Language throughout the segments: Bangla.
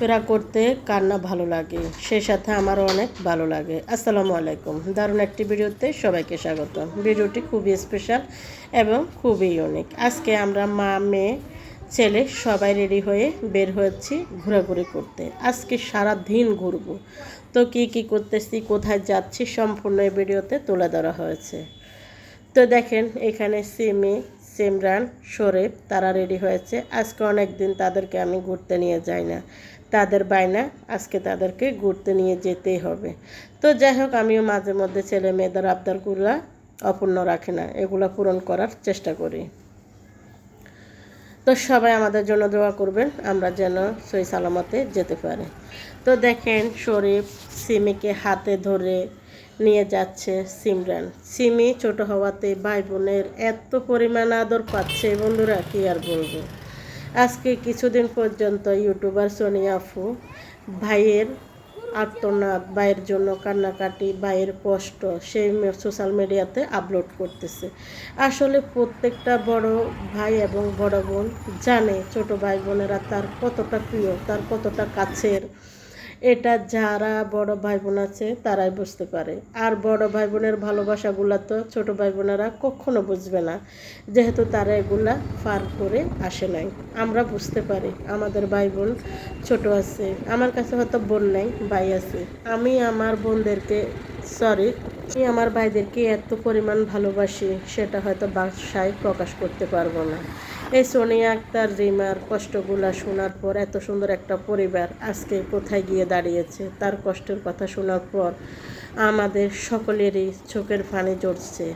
ঘোরা করতে কার না ভালো লাগে, সেই সাথে আমারও অনেক ভালো লাগে। আসসালামু আলাইকুম। দারুণ একটি ভিডিওতে সবাইকে স্বাগত। ভিডিওটি খুবই স্পেশাল এবং খুবই ইউনিক। আজকে আমরা মা, মেয়ে, ছেলে সবাই রেডি হয়ে বের হয়েছি ঘোরাঘুরি করতে। আজকে সারা দিন ঘুরবো। তো কি করতেছি, কোথায় যাচ্ছি, সম্পূর্ণ এই ভিডিওতে তুলে ধরা হয়েছে। তো দেখেন এখানে সিমরান, শরীফ তারা রেডি হয়েছে। আজকে অনেক দিন তাদেরকে আমি ঘুরতে নিয়ে যাই না, তাদের বায়না আজকে তাদেরকে ঘুরতে নিয়ে যেতেই হবে। তো যাই হোক, আমিও মাঝে মধ্যে ছেলে মেয়েদের আবদারগুলো অপূর্ণ রাখি না, এগুলো পূরণ করার চেষ্টা করি। তো সবাই আমাদের জন্য দোয়া করবেন, আমরা যেন সহি সালামতে যেতে পারি। তো দেখেন শরীফ সিমিকে হাতে ধরে নিয়ে যাচ্ছে সিমরান। সিমি ছোট হওয়াতে ভাই বোনের এত পরিমাণ আদর পাচ্ছে, বন্ধুরা কি আর বলবো। আজকে কিছুদিন পর্যন্ত ইউটিউবার সোনিয়া আপু ভাইয়ের আর্তনাদ, ভাইয়ের জন্য কান্নাকাটি, ভাইয়ের কষ্ট সেই সোশ্যাল মিডিয়াতে আপলোড করতেছে। আসলে প্রত্যেকটা বড় ভাই এবং বড় বোন জানে ছোট ভাই বোনেরা তার কতটা প্রিয়, তার কতটা কাছের। এটা যারা বড় ভাই বোন আছে তারাই বুঝতে পারে। আর বড় ভাই বোনের ভালোবাসাগুলো তো ছোট ভাই বোনেরা কখনো বুঝবে না, যেহেতু তারা এগুলা পার করে আসে নাই। আমরা বুঝতে পারি আমাদের ভাই বোন ছোট আছে, আমার কাছে হয়তো বোন নাই, ভাই আছে। আমি আমার বোনদেরকে আমি আমার ভাইদেরকে এত পরিমাণ ভালোবাসি, সেটা হয়তো ভাষায় প্রকাশ করতে পারবো না। এই সোনিয়া আক্তার রিমার কষ্টগুলা শোনার পর এত সুন্দর একটা পরিবার আজকে কোথায় গিয়ে দাঁড়িয়েছে, তার কষ্টের কথা শোনার পর আমাদের সকলেরই চোখের পানি ঝরছে।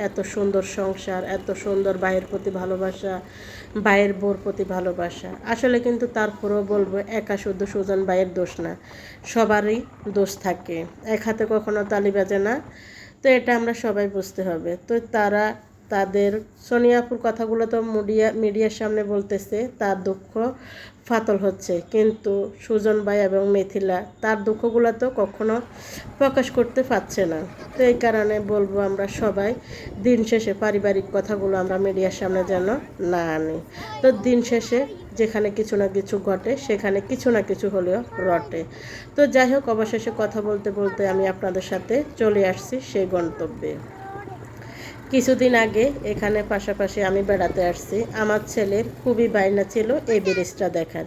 এত সুন্দর সংসার, এত সুন্দর ভাইয়ের প্রতি ভালোবাসা, ভাইয়ের বোর প্রতি ভালোবাসা। আসলে কিন্তু তারপরেও বলবো, একা শুধু সুজন ভাইয়ের দোষ না, সবারই দোষ থাকে, এক হাতে কখনো তালি বাজে না। তো এটা আমরা সবাই বুঝতে হবে। তো তাদের সোনিয়াপুর কথাগুলো তো মিডিয়ার সামনে বলতেছে, তার দুঃখ ফাতল হচ্ছে, কিন্তু সুজন ভাই এবং মিথিলা তার দুঃখগুলো তো কখনো প্রকাশ করতে পারছে না। তো এই কারণে বলবো, আমরা সবাই দিন শেষে পারিবারিক কথাগুলো আমরা মিডিয়ার সামনে যেন না আনি। তো দিন শেষে যেখানে কিছু না কিছু ঘটে, সেখানে কিছু না কিছু হলেও রটে। তো যাই হোক, অবশেষে কথা বলতে বলতে আমি আপনাদের সাথে চলে আসছি সেই গন্তব্যে। কিছুদিন আগে এখানে পাশাপাশি আমি বেড়াতে আসছি। আমার ছেলের খুবই বায়না ছিল এই ব্রিজটা দেখার।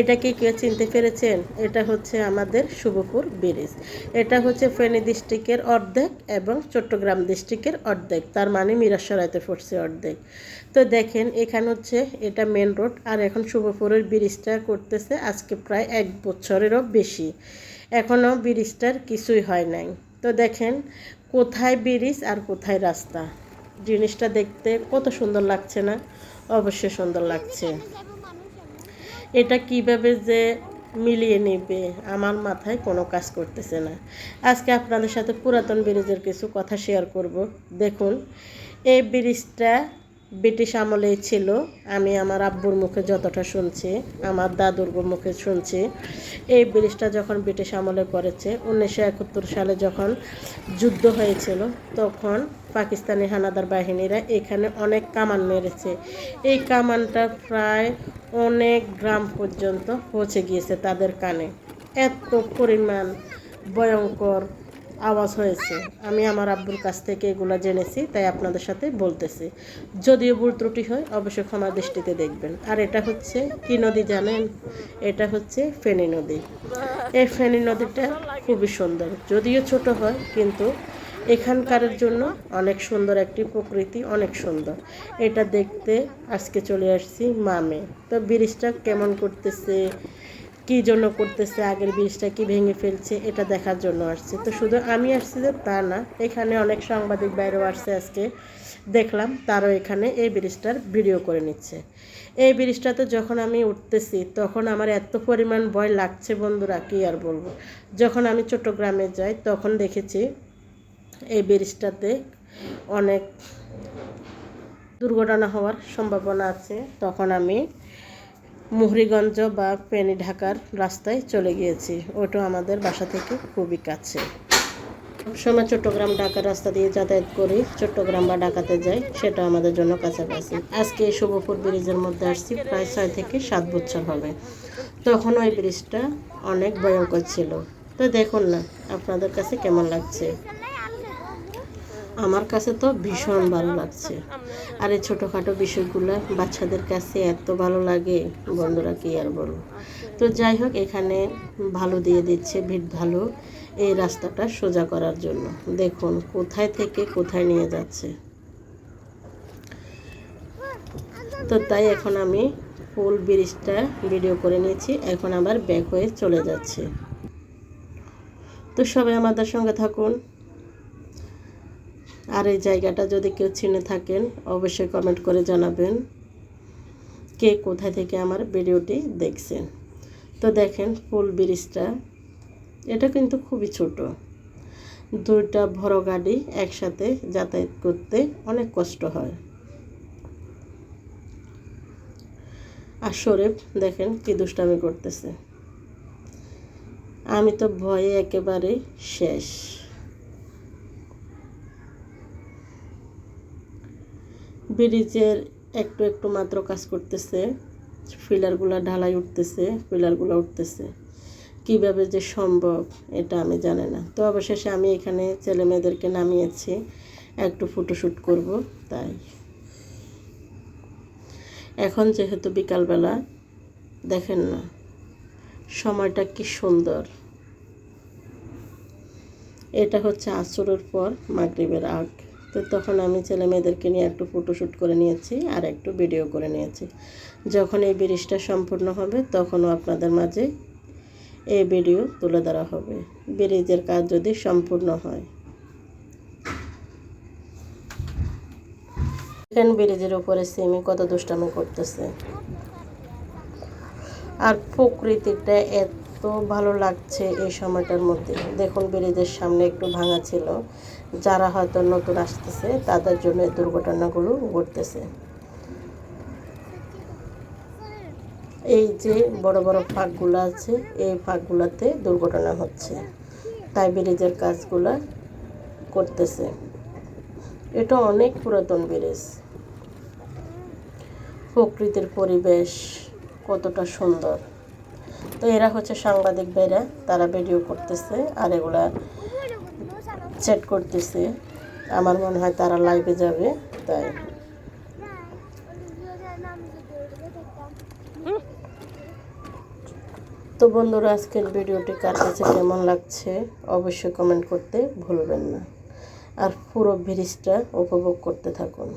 এটা কি কেউ চিনতে পেরেছেন? এটা হচ্ছে আমাদের শুভপুর ব্রিজ। এটা হচ্ছে ফেনী ডিস্ট্রিক্টের অর্ধেক এবং চট্টগ্রাম ডিস্ট্রিক্টের অর্ধেক, তার মানে মিরাসরাইতে পড়ছে অর্ধেক। তো দেখেন এখানে হচ্ছে এটা মেন রোড, আর এখন শুভপুরের ব্রিজটা করতেছে আজকে প্রায় 1 বছরেরও বেশি। এখনও ব্রিজটার কিছুই হয় নাই। তো দেখেন কোথায় ব্রিজ আর কোথায় রাস্তা, জিনিসটা দেখতে কত সুন্দর লাগছে না? অবশ্যই সুন্দর লাগছে। এটা কিভাবে যে মিলিয়ে নেবে আমার মাথায় কোনো কাজ করতেছে না। আজকে আপনাদের সাথে পুরাতন ব্রিজের কিছু কথা শেয়ার করব। দেখুন, এই ব্রিজটা ব্রিটিশ আমলেই ছিল। আমি আমার আব্বুর মুখে যতটা শুনছি, আমার দাদুর মুখে শুনছি, এই ব্রিজটা যখন ব্রিটিশ আমলে করেছে 1971 সালে যখন যুদ্ধ হয়েছিল, তখন পাকিস্তানি হানাদার বাহিনীরা এখানে অনেক কামান মেরেছে। এই কামানটা প্রায় অনেক গ্রাম পর্যন্ত পৌঁছে গিয়েছে তাদের কানে। এত পরিমাণ ভয়ঙ্কর আওয়াজ হয়েছে। আমি আমার আব্বুর কাছ থেকে এগুলো জেনেছি, তাই আপনাদের সাথে বলতেছি। যদিও ভুল ত্রুটি হয় অবশ্যই ক্ষমা দৃষ্টিতে দেখবেন। আর এটা হচ্ছে কি নদী জানেন? এটা হচ্ছে ফেনী নদী। এই ফেনী নদীটা খুবই সুন্দর, যদিও ছোট হয়, কিন্তু এখানকারের জন্য অনেক সুন্দর একটি প্রকৃতি, অনেক সুন্দর। এটা দেখতে আজকে চলে আসছি মামে। তো ব্রিজটা কেমন করতেছে, কী জন্য করতেছে, আগের ব্রিজটা কি ভেঙে ফেলছে, এটা দেখার জন্য আসছে। তো শুধু আমি আসছি যে তা না, এখানে অনেক সাংবাদিক বাইরেও আসছে। আজকে দেখলাম তারাও এখানে এই ব্রিজটার ভিডিও করে নিচ্ছে। এই ব্রিজটাতে যখন আমি উঠতেছি তখন আমার এত পরিমাণ ভয় লাগছে, বন্ধুরা কী আর বলবো। যখন আমি চট্টগ্রামে যাই তখন দেখেছি এই ব্রিজটাতে অনেক দুর্ঘটনা হওয়ার সম্ভাবনা আছে। তখন আমি মুহুরীগঞ্জ বা ফেনী ঢাকার রাস্তায় চলে গিয়েছি, ওটা আমাদের বাসা থেকে খুবই কাছে। সবসময় চট্টগ্রাম ঢাকার রাস্তা দিয়ে যাতায়াত করি, চট্টগ্রাম বা ঢাকাতে যাই, সেটা আমাদের জন্য কাছাকাছি। আজকে শুভপুর ব্রিজের মধ্যে আসছি প্রায় 6 থেকে 7 বছর হবে। তখন ওই ব্রিজটা অনেক ভয়ঙ্কর ছিল। তো দেখুন না আপনাদের কাছে কেমন লাগছে। আমার কাছে তো ভীষণ ভালো লাগছে। আর এই ছোটোখাটো বিষয়গুলো বাচ্চাদের কাছে এত ভালো লাগে, বন্ধুরা কি আর বলবো। তো যাই হোক, এখানে ভালো দিয়ে দিচ্ছে, ভিড় ভালো এই রাস্তাটা সোজা করার জন্য। দেখুন কোথায় থেকে কোথায় নিয়ে যাচ্ছে। তো তাই এখন আমি ফুল ব্রিজটা ভিডিও করে নিয়েছি, এখন আবার ব্যাক হয়ে চলে যাচ্ছে। তো সবাই আমাদের সঙ্গে থাকুন। আর এই জায়গাটা যদি কেউ চিনে থাকেন অবশ্যই কমেন্ট করে জানাবেন কে কোথায় থেকে আমার ভিডিওটি দেখছেন। তো দেখেন ফুল ব্রিজটা, এটা কিন্তু খুবই ছোট, দুইটা বড় গাড়ি একসাথে যাতায়াত করতে অনেক কষ্ট হয়। আর শরীফ দেখেন কি দুষ্টামি করতেছে, আমি তো ভয়ে একেবারে শেষ। ব্রিজের একটু একটু মাত্র কাজ করতেছে, পিলারগুলো ঢালাই উঠতেছে, পিলারগুলো উঠতেছে, কীভাবে যে সম্ভব এটা আমি জানি না। তো অবশেষে আমি এখানে ছেলে মেয়েদেরকে নামিয়েছি, একটু ফটোশ্যুট করব তাই। এখন যেহেতু বিকালবেলা, দেখেন না সময়টা কি সুন্দর। এটা হচ্ছে আসরের পর মাগরিবের আগ। তো তখন আমি ছেলে মেয়েদেরকে নিয়ে একটু ফটোশ্যুট করে নিয়েছি আর একটু ভিডিও করে নিয়েছি। যখন এই ব্রিজটা সম্পূর্ণ হবে তখনও আপনাদের মাঝে এই ভিডিও তুলে ধরা হবে, ব্রিজের কাজ যদি সম্পূর্ণ হয়। এখানে ব্রিজের উপরে সিমি কত দুষ্টামি করতেছে। আর প্রকৃতিটা এত ভালো লাগছে এই সময়টার মধ্যে। দেখুন ব্রিজের সামনে একটু ভাঙা ছিল, যারা হয়তো নতুন আসতেছে তাদের জন্য এই দুর্ঘটনাগুলো ঘটতেছে। এই যে বড় বড় ফাঁকগুলো আছে, এই ফাঁকগুলোতে দুর্ঘটনা হচ্ছে, তাই ব্রিজের কাজগুলো করতেছে। এটা অনেক পুরাতন ব্রিজ। প্রকৃতির পরিবেশ কতটা সুন্দর। তো এরা হচ্ছে সাংবাদিক ভাইরা, তারা ভিডিও করতেছে আর এগুলা সেট করতেছে। আমার মনে হয় তারা লাইভে যাবে তাই। তো বন্ধুরা আজকের ভিডিওটি কার কাছে কেমন লাগছে অবশ্যই কমেন্ট করতে ভুলবেন না। আর পুরো ব্রিজটা উপভোগ করতে থাকুন।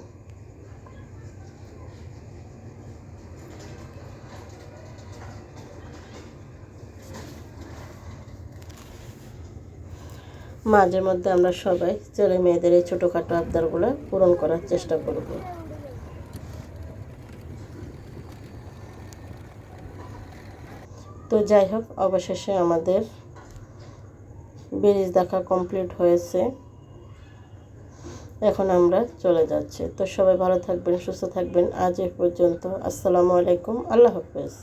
মাঝে মধ্যে আমরা সবাই ছেলে মেয়েদের এই ছোটোখাটো আবদারগুলো পূরণ করার চেষ্টা করব। তো যাই হোক, অবশেষে আমাদের ব্রিজ দেখা কমপ্লিট হয়েছে, এখন আমরা চলে যাচ্ছি। তো সবাই ভালো থাকবেন, সুস্থ থাকবেন। আজ এ পর্যন্ত। আসসালামু আলাইকুম, আল্লাহ হাফেজ।